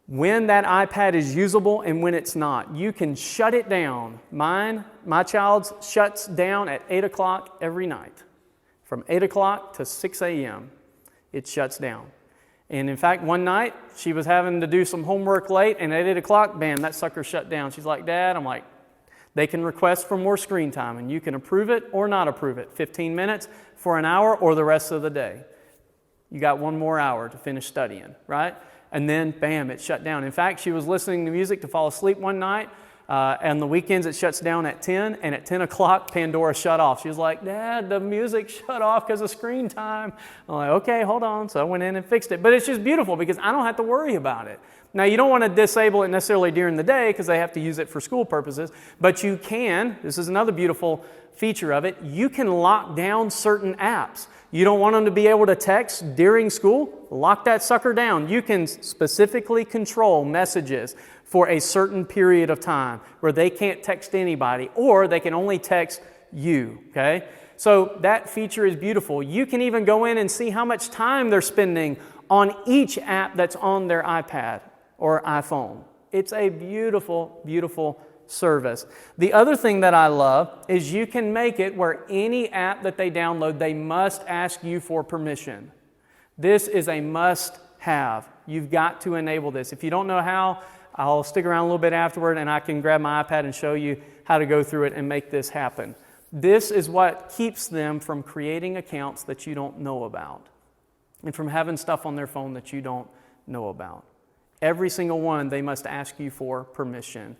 when that iPad is usable and when it's not. You can shut it down. My child's shuts down at 8 o'clock every night. From 8 o'clock to 6 a.m., it shuts down. And in fact, one night, she was having to do some homework late, and at 8 o'clock, bam, that sucker shut down. She's like, Dad, I'm like, they can request for more screen time, and you can approve it or not approve it. 15 minutes for an hour or the rest of the day. You got 1 more hour to finish studying, right? And then, bam, it shut down. In fact, she was listening to music to fall asleep one night. And the weekends, it shuts down at 10. And at 10 o'clock, Pandora shut off. She was like, Dad, the music shut off because of screen time. I'm like, okay, hold on. So I went in and fixed it. But it's just beautiful because I don't have to worry about it. Now, you don't want to disable it necessarily during the day because they have to use it for school purposes. But you can, this is another beautiful feature of it, you can lock down certain apps. You don't want them to be able to text during school? Lock that sucker down. You can specifically control messages for a certain period of time where they can't text anybody, or they can only text you, okay? So that feature is beautiful. You can even go in and see how much time they're spending on each app that's on their iPad or iPhone. It's a beautiful, beautiful service. The other thing that I love is you can make it where any app that they download, they must ask you for permission. This is a must-have. You've got to enable this. If you don't know how, I'll stick around a little bit afterward and I can grab my iPad and show you how to go through it and make this happen. This is what keeps them from creating accounts that you don't know about and from having stuff on their phone that you don't know about. Every single one, they must ask you for permission,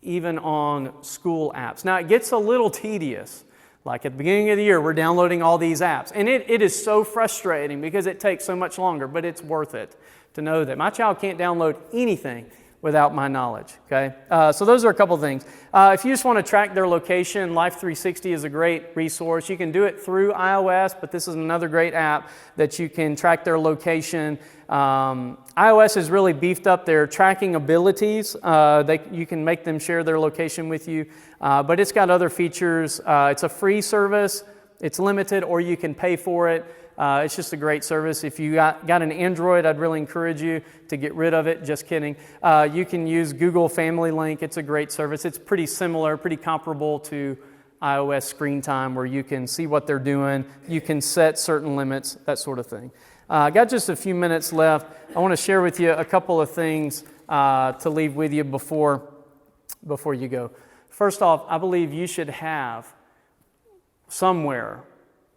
even on school apps. Now, it gets a little tedious. Like at the beginning of the year, we're downloading all these apps. And it is so frustrating because it takes so much longer, but it's worth it to know that my child can't download anything without my knowledge, okay? So those are a couple things. If you just want to track their location, Life360 is a great resource. You can do it through iOS, but this is another great app that you can track their location. iOS has really beefed up their tracking abilities. You can make them share their location with you, but it's got other features. It's a free service. It's limited, or you can pay for it. It's just a great service. If you got an Android, I'd really encourage you to get rid of it. Just kidding. You can use Google Family Link. It's a great service. It's pretty similar, pretty comparable to iOS Screen Time, where you can see what they're doing. You can set certain limits, that sort of thing. Got just a few minutes left. I want to share with you a couple of things to leave with you before you go. First off, I believe you should have somewhere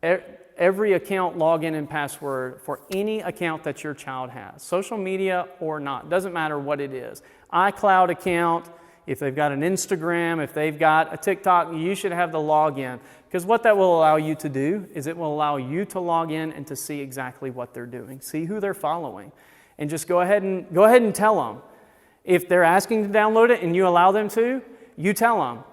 every account login and password for any account that your child has, social media or not, doesn't matter what it is. iCloud account, if they've got an Instagram, if they've got a TikTok, you should have the login, because what that will allow you to do is it will allow you to log in and to see exactly what they're doing, see who they're following, and just go ahead and tell them. If they're asking to download it and you allow them to, you tell them.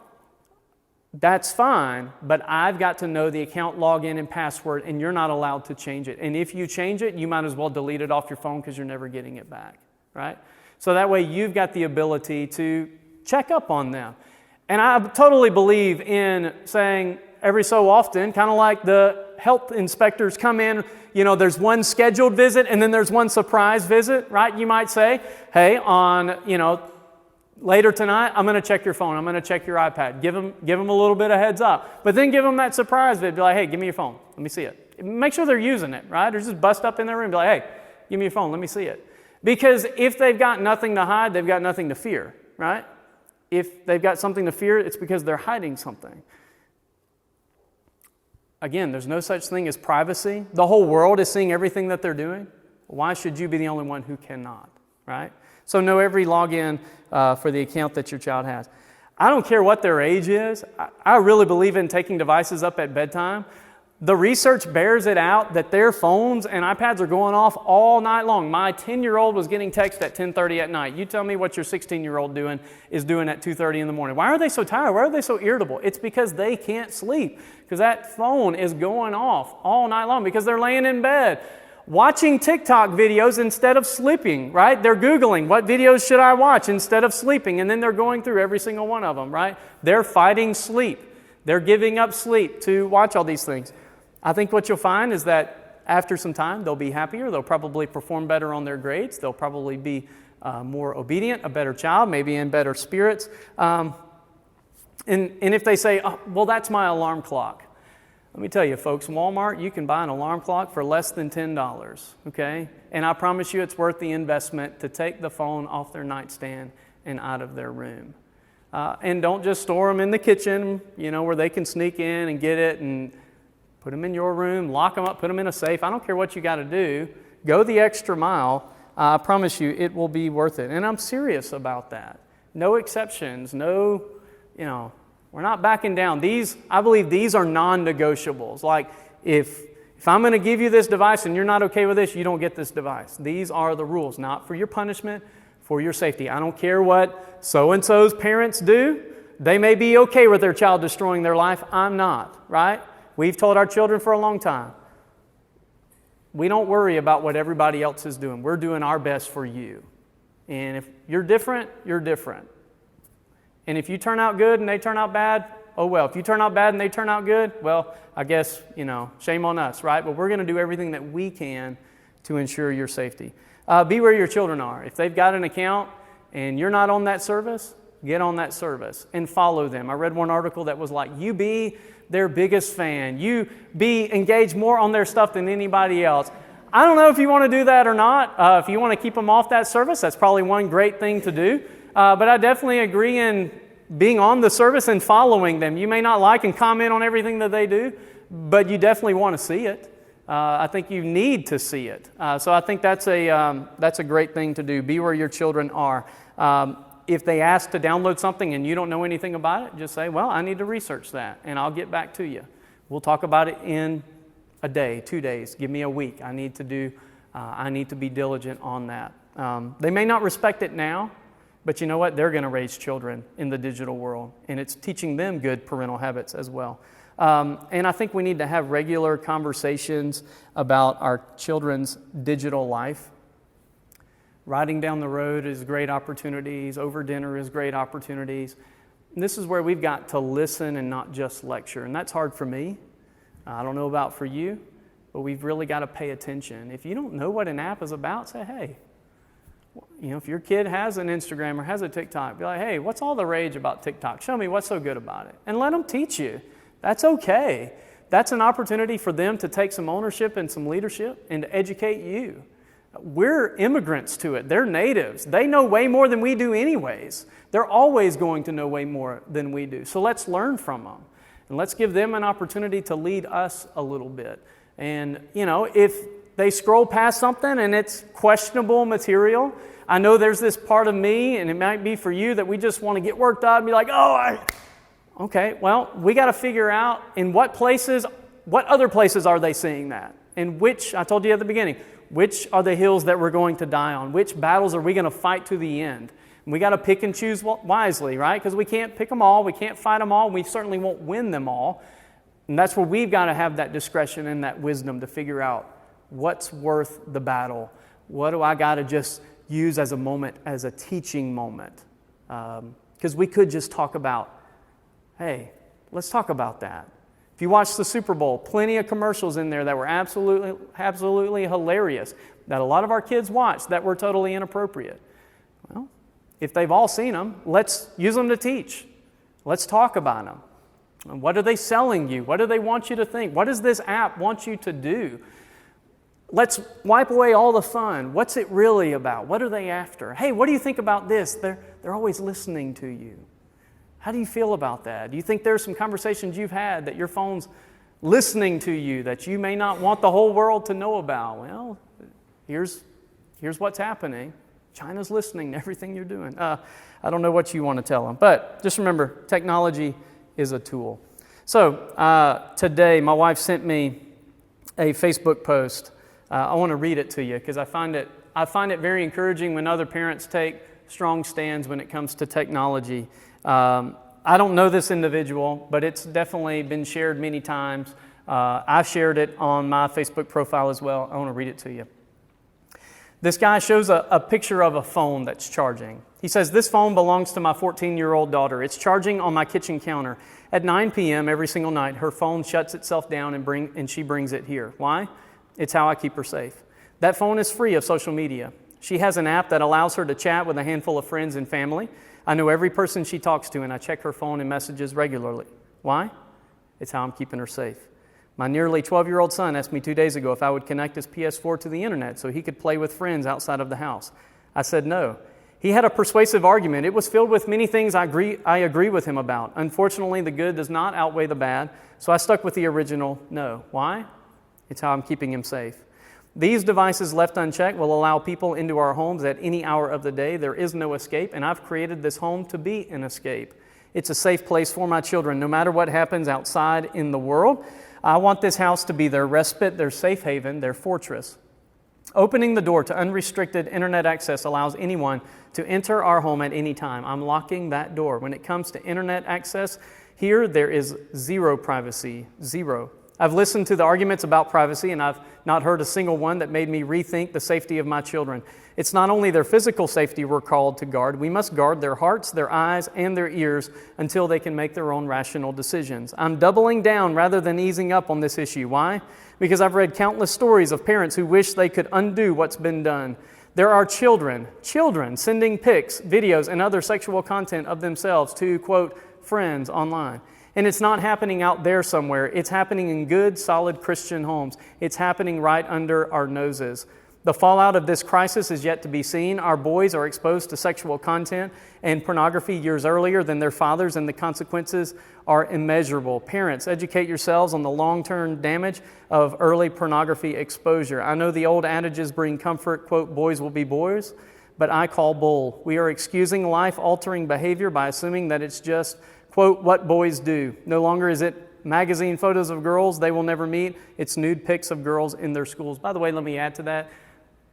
That's fine, but I've got to know the account login and password, and you're not allowed to change it. And if you change it, you might as well delete it off your phone because you're never getting it back, right? So that way you've got the ability to check up on them. And I totally believe in saying every so often, kind of like the health inspectors come in, there's one scheduled visit and then there's one surprise visit, right? You might say, hey, later tonight, I'm going to check your phone. I'm going to check your iPad. Give them a little bit of heads up. But then give them that surprise visit. Be like, hey, give me your phone. Let me see it. Make sure they're using it, right? Or just bust up in their room. Be like, hey, give me your phone. Let me see it. Because if they've got nothing to hide, they've got nothing to fear, right? If they've got something to fear, it's because they're hiding something. Again, there's no such thing as privacy. The whole world is seeing everything that they're doing. Why should you be the only one who cannot, right? So know every login for the account that your child has. I don't care what their age is. I really believe in taking devices up at bedtime. The research bears it out that their phones and iPads are going off all night long. My 10-year-old was getting text at 10:30 at night. You tell me what your 16-year-old is doing at 2:30 in the morning. Why are they so tired? Why are they so irritable? It's because they can't sleep, because that phone is going off all night long because they're laying in bed watching TikTok videos instead of sleeping, right? They're Googling, what videos should I watch instead of sleeping? And then they're going through every single one of them, right? They're fighting sleep. They're giving up sleep to watch all these things. I think what you'll find is that after some time, they'll be happier. They'll probably perform better on their grades. They'll probably be more obedient, a better child, maybe in better spirits. And if they say, oh, well, that's my alarm clock. Let me tell you, folks, Walmart, you can buy an alarm clock for less than $10, okay? And I promise you it's worth the investment to take the phone off their nightstand and out of their room. And don't just store them in the kitchen, where they can sneak in and get it, and put them in your room, lock them up, put them in a safe. I don't care what you got to do. Go the extra mile. I promise you it will be worth it. And I'm serious about that. No exceptions, we're not backing down. I believe these are non-negotiables. Like, if I'm going to give you this device and you're not okay with this, you don't get this device. These are the rules, not for your punishment, for your safety. I don't care what so-and-so's parents do. They may be okay with their child destroying their life. I'm not, right? We've told our children for a long time, we don't worry about what everybody else is doing. We're doing our best for you. And if you're different, you're different. And if you turn out good and they turn out bad, oh well. If you turn out bad and they turn out good, well, I guess, shame on us, right? But we're going to do everything that we can to ensure your safety. Be where your children are. If they've got an account and you're not on that service, get on that service and follow them. I read one article that was like, you be their biggest fan. You be engaged more on their stuff than anybody else. I don't know if you want to do that or not. If you want to keep them off that service, that's probably one great thing to do. But I definitely agree in being on the service and following them. You may not like and comment on everything that they do, but you definitely want to see it. I think you need to see it. So I think that's a great thing to do. Be where your children are. If they ask to download something and you don't know anything about it, just say, well, I need to research that, and I'll get back to you. We'll talk about it in a day, 2 days. Give me a week. I need to be diligent on that. They may not respect it now, but you know what? They're going to raise children in the digital world, and it's teaching them good parental habits as well. And I think we need to have regular conversations about our children's digital life. Riding down the road is great opportunities. Over dinner is great opportunities. And this is where we've got to listen and not just lecture. And that's hard for me. I don't know about for you, but we've really got to pay attention. If you don't know what an app is about, say, hey, if your kid has an Instagram or has a TikTok, be like, hey, what's all the rage about TikTok? Show me what's so good about it. And let them teach you. That's okay. That's an opportunity for them to take some ownership and some leadership and to educate you. We're immigrants to it. They're natives. They know way more than we do anyways. They're always going to know way more than we do. So let's learn from them. And let's give them an opportunity to lead us a little bit. And, if they scroll past something and it's questionable material, I know there's this part of me, and it might be for you, that we just want to get worked up and be like, okay, well, we got to figure out in what other places are they seeing that? And which, I told you at the beginning, which are the hills that we're going to die on? Which battles are we going to fight to the end? And we got to pick and choose wisely, right? Because we can't pick them all, we can't fight them all, we certainly won't win them all. And that's where we've got to have that discretion and that wisdom to figure out what's worth the battle. What do I got to just use as a moment, as a teaching moment? Because we could just talk about, hey, let's talk about that. If you watch the Super Bowl, plenty of commercials in there that were absolutely hilarious, that a lot of our kids watched that were totally inappropriate. Well, if they've all seen them, let's use them to teach. Let's talk about them. What are they selling you? What do they want you to think? What does this app want you to do? Let's wipe away all the fun. What's it really about? What are they after? Hey, what do you think about this? They're always listening to you. How do you feel about that? Do you think there's some conversations you've had that your phone's listening to you that you may not want the whole world to know about? Well, here's what's happening. China's listening to everything you're doing. I don't know what you want to tell them, but just remember, technology is a tool. So today, my wife sent me a Facebook post. I want to read it to you because I find it very encouraging when other parents take strong stands when it comes to technology. I don't know this individual, but it's definitely been shared many times. I've shared it on my Facebook profile as well. I want to read it to you. This guy shows a picture of a phone that's charging. He says, this phone belongs to my 14-year-old daughter. It's charging on my kitchen counter. At 9 p.m. every single night, her phone shuts itself down and she brings it here. Why? It's how I keep her safe. That phone is free of social media. She has an app that allows her to chat with a handful of friends and family. I know every person she talks to, and I check her phone and messages regularly. Why? It's how I'm keeping her safe. My nearly 12-year-old son asked me 2 days ago if I would connect his PS4 to the internet so he could play with friends outside of the house. I said no. He had a persuasive argument. It was filled with many things I agree with him about. Unfortunately, the good does not outweigh the bad, so I stuck with the original no. Why? It's how I'm keeping him safe. These devices left unchecked will allow people into our homes at any hour of the day. There is no escape, and I've created this home to be an escape. It's a safe place for my children, no matter what happens outside in the world. I want this house to be their respite, their safe haven, their fortress. Opening the door to unrestricted internet access allows anyone to enter our home at any time. I'm locking that door. When it comes to internet access, here there is zero privacy, zero. I've listened to the arguments about privacy, and I've not heard a single one that made me rethink the safety of my children. It's not only their physical safety we're called to guard, we must guard their hearts, their eyes, and their ears until they can make their own rational decisions. I'm doubling down rather than easing up on this issue. Why? Because I've read countless stories of parents who wish they could undo what's been done. There are children sending pics, videos, and other sexual content of themselves to, quote, friends online. And it's not happening out there somewhere. It's happening in good, solid Christian homes. It's happening right under our noses. The fallout of this crisis is yet to be seen. Our boys are exposed to sexual content and pornography years earlier than their fathers, and the consequences are immeasurable. Parents, educate yourselves on the long-term damage of early pornography exposure. I know the old adages bring comfort, quote, boys will be boys, but I call bull. We are excusing life-altering behavior by assuming that it's just, quote, what boys do. No longer is it magazine photos of girls they will never meet. It's nude pics of girls in their schools. By the way, let me add to that.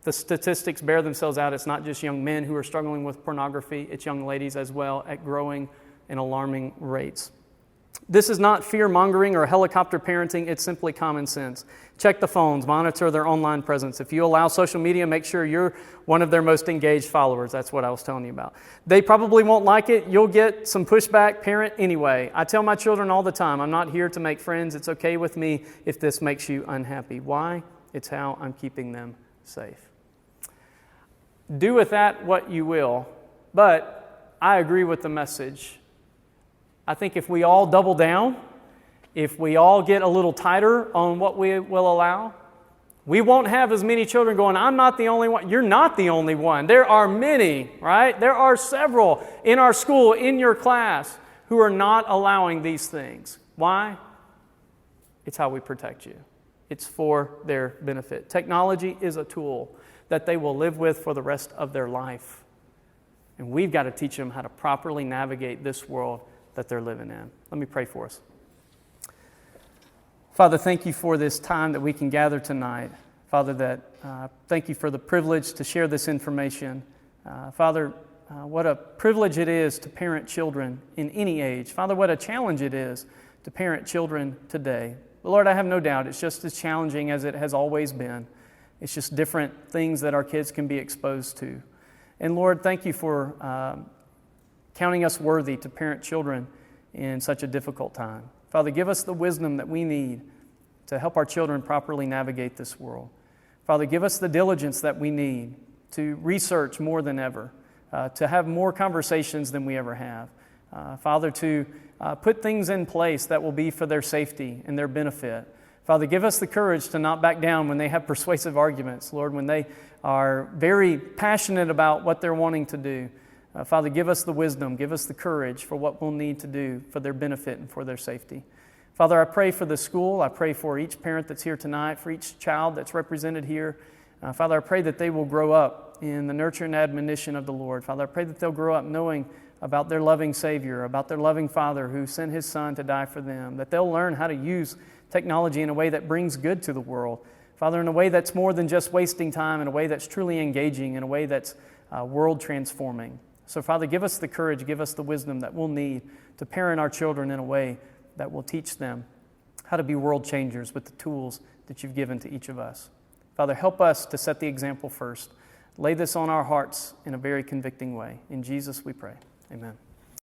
The statistics bear themselves out. It's not just young men who are struggling with pornography. It's young ladies as well at growing and alarming rates. This is not fear-mongering or helicopter parenting. It's simply common sense. Check the phones. Monitor their online presence. If you allow social media, make sure you're one of their most engaged followers. That's what I was telling you about. They probably won't like it. You'll get some pushback, parent, anyway. I tell my children all the time, I'm not here to make friends. It's okay with me if this makes you unhappy. Why? It's how I'm keeping them safe. Do with that what you will, but I agree with the message. I think if we all double down, if we all get a little tighter on what we will allow, we won't have as many children going, I'm not the only one. You're not the only one. There are many, right? There are several in our school, in your class, who are not allowing these things. Why? It's how we protect you. It's for their benefit. Technology is a tool that they will live with for the rest of their life. And we've got to teach them how to properly navigate this world that they're living in. Let me pray for us. Father, thank you for this time that we can gather tonight. Father, thank you for the privilege to share this information. Father, what a privilege it is to parent children in any age. Father, what a challenge it is to parent children today. But Lord, I have no doubt it's just as challenging as it has always been. It's just different things that our kids can be exposed to. And Lord, thank you for counting us worthy to parent children in such a difficult time. Father, give us the wisdom that we need to help our children properly navigate this world. Father, give us the diligence that we need to research more than ever, to have more conversations than we ever have. Father, to put things in place that will be for their safety and their benefit. Father, give us the courage to not back down when they have persuasive arguments. Lord, when they are very passionate about what they're wanting to do. Father, give us the wisdom, give us the courage for what we'll need to do for their benefit and for their safety. Father, I pray for the school. I pray for each parent that's here tonight, for each child that's represented here. Father, I pray that they will grow up in the nurture and admonition of the Lord. Father, I pray that they'll grow up knowing about their loving Savior, about their loving Father who sent His Son to die for them, that they'll learn how to use technology in a way that brings good to the world. Father, in a way that's more than just wasting time, in a way that's truly engaging, in a way that's world transforming. So Father, give us the courage, give us the wisdom that we'll need to parent our children in a way that will teach them how to be world changers with the tools that you've given to each of us. Father, help us to set the example first. Lay this on our hearts in a very convicting way. In Jesus we pray. Amen.